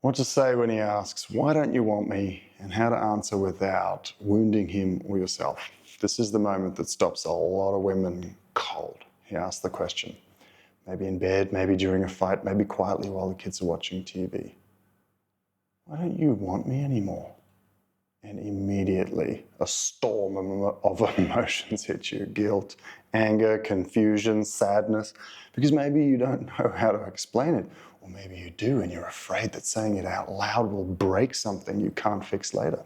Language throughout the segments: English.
What to say when he asks, "Why don't you want me?" and how to answer without wounding him or yourself. This is the moment that stops a lot of women cold. He asks the question, maybe in bed, maybe during a fight, maybe quietly while the kids are watching TV. "Why don't you want me anymore?" And immediately a storm of emotions hits you. Guilt, anger, confusion, sadness, because maybe you don't know how to explain it. Or maybe you do and you're afraid that saying it out loud will break something you can't fix later.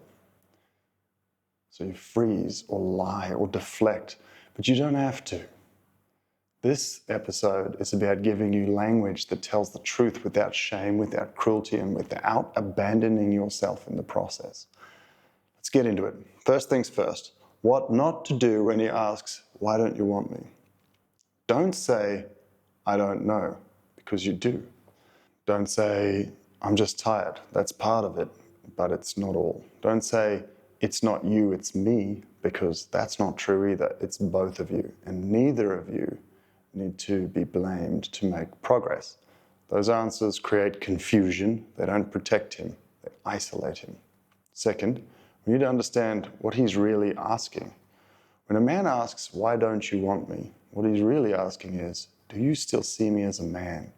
So you freeze or lie or deflect, but you don't have to. This episode is about giving you language that tells the truth without shame, without cruelty, and without abandoning yourself in the process. Let's get into it. First things first, what not to do when he asks, "Why don't you want me?" Don't say, "I don't know," because you do. Don't say, "I'm just tired." That's part of it, but it's not all. Don't say, "It's not you, it's me," because that's not true either. It's both of you, and neither of you need to be blamed to make progress. Those answers create confusion. They don't protect him, they isolate him. Second, we need to understand what he's really asking. When a man asks, "Why don't you want me?" what he's really asking is, do you still see me as a man?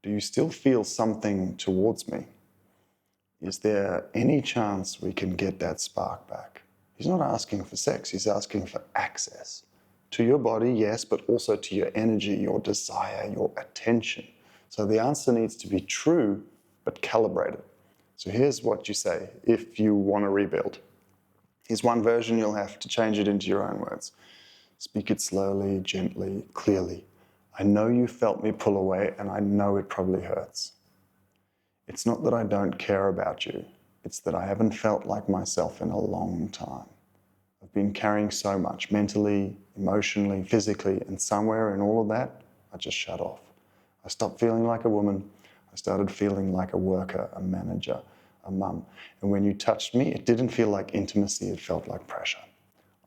Do you still feel something towards me? Is there any chance we can get that spark back? He's not asking for sex, he's asking for access. To your body, yes, but also to your energy, your desire, your attention. So the answer needs to be true, but calibrated. So here's what you say if you want to rebuild. Here's one version, you'll have to change it into your own words. Speak it slowly, gently, clearly. "I know you felt me pull away, and I know it probably hurts. It's not that I don't care about you. It's that I haven't felt like myself in a long time. I've been carrying so much, mentally, emotionally, physically, and somewhere in all of that, I just shut off. I stopped feeling like a woman. I started feeling like a worker, a manager, a mum. And when you touched me, it didn't feel like intimacy, it felt like pressure.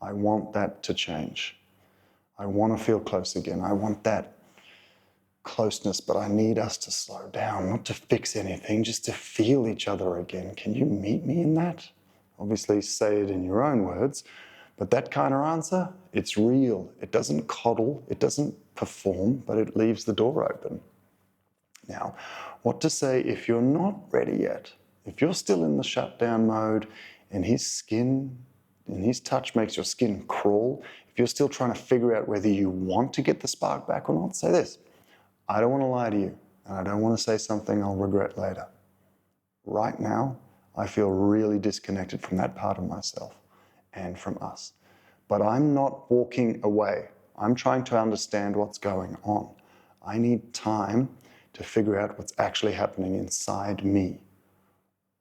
I want that to change. I want to feel close again. I want that closeness, but I need us to slow down, not to fix anything, just to feel each other again. Can you meet me in that?" Obviously, say it in your own words, but that kind of answer, it's real. It doesn't coddle, it doesn't perform, but it leaves the door open. Now, what to say if you're not ready yet? If you're still in the shutdown mode and his touch makes your skin crawl, if you're still trying to figure out whether you want to get the spark back or not, say this: "I don't want to lie to you, and I don't want to say something I'll regret later. Right now, I feel really disconnected from that part of myself and from us. But I'm not walking away. I'm trying to understand what's going on. I need time to figure out what's actually happening inside me.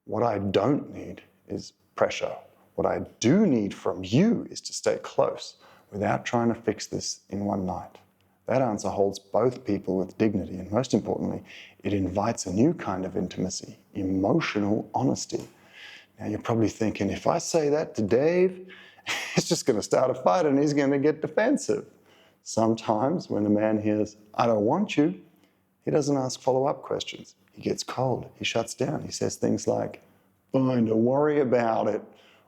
What I don't need is pressure. What I do need from you is to stay close without trying to fix this in one night." That answer holds both people with dignity, and most importantly, it invites a new kind of intimacy, emotional honesty. Now you're probably thinking, if I say that to Dave, it's just going to start a fight and he's going to get defensive. Sometimes when a man hears, "I don't want you," he doesn't ask follow-up questions. He gets cold, he shuts down, he says things like, "Fine, don't worry about it,"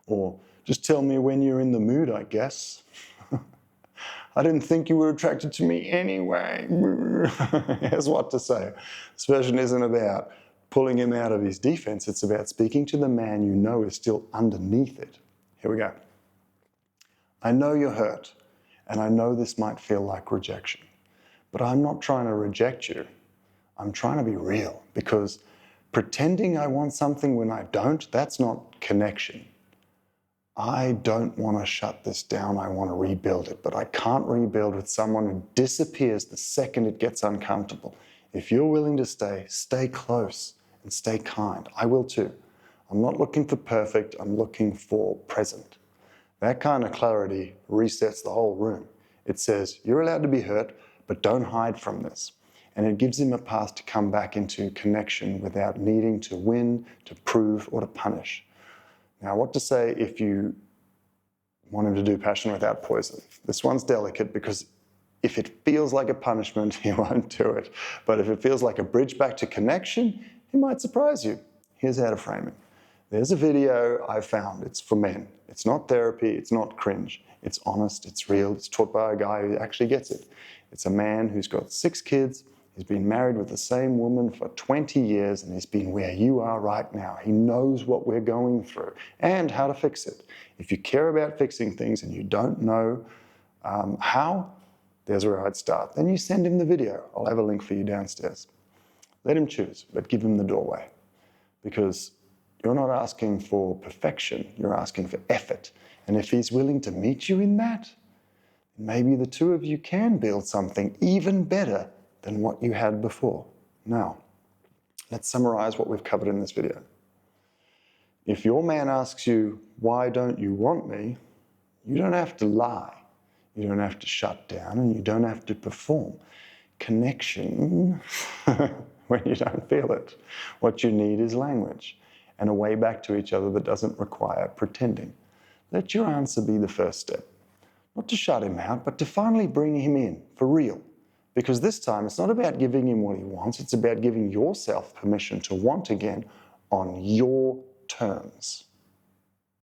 or "Just tell me when you're in the mood, I guess. I didn't think you were attracted to me anyway." Here's what to say. This version isn't about pulling him out of his defense. It's about speaking to the man you know is still underneath it. Here we go. "I know you're hurt, and I know this might feel like rejection, but I'm not trying to reject you. I'm trying to be real, because pretending I want something when I don't, that's not connection. I don't want to shut this down, I want to rebuild it, but I can't rebuild with someone who disappears the second it gets uncomfortable. If you're willing to stay close and stay kind. I will too. I'm not looking for perfect, I'm looking for present." That kind of clarity resets the whole room. It says, you're allowed to be hurt, but don't hide from this. And it gives him a path to come back into connection without needing to win, to prove, or to punish. Now, what to say if you want him to do passion without poison? This one's delicate because if it feels like a punishment, he won't do it. But if it feels like a bridge back to connection, he might surprise you. Here's how to frame it. There's a video I found. It's for men. It's not therapy. It's not cringe. It's honest. It's real. It's taught by a guy who actually gets it. It's a man who's got 6 kids. He's been married with the same woman for 20 years, and he's been where you are right now. He knows what we're going through and how to fix it. If you care about fixing things and you don't know how, there's where I'd start. Then you send him the video. I'll have a link for you downstairs. Let him choose, but give him the doorway. Because you're not asking for perfection, you're asking for effort. And if he's willing to meet you in that, maybe the two of you can build something even better than what you had before. Now, let's summarize what we've covered in this video. If your man asks you, why don't you want me? You don't have to lie. You don't have to shut down, and you don't have to perform. Connection, when you don't feel it. What you need is language and a way back to each other that doesn't require pretending. Let your answer be the first step. Not to shut him out, but to finally bring him in, for real. Because this time, it's not about giving him what he wants, it's about giving yourself permission to want again on your terms.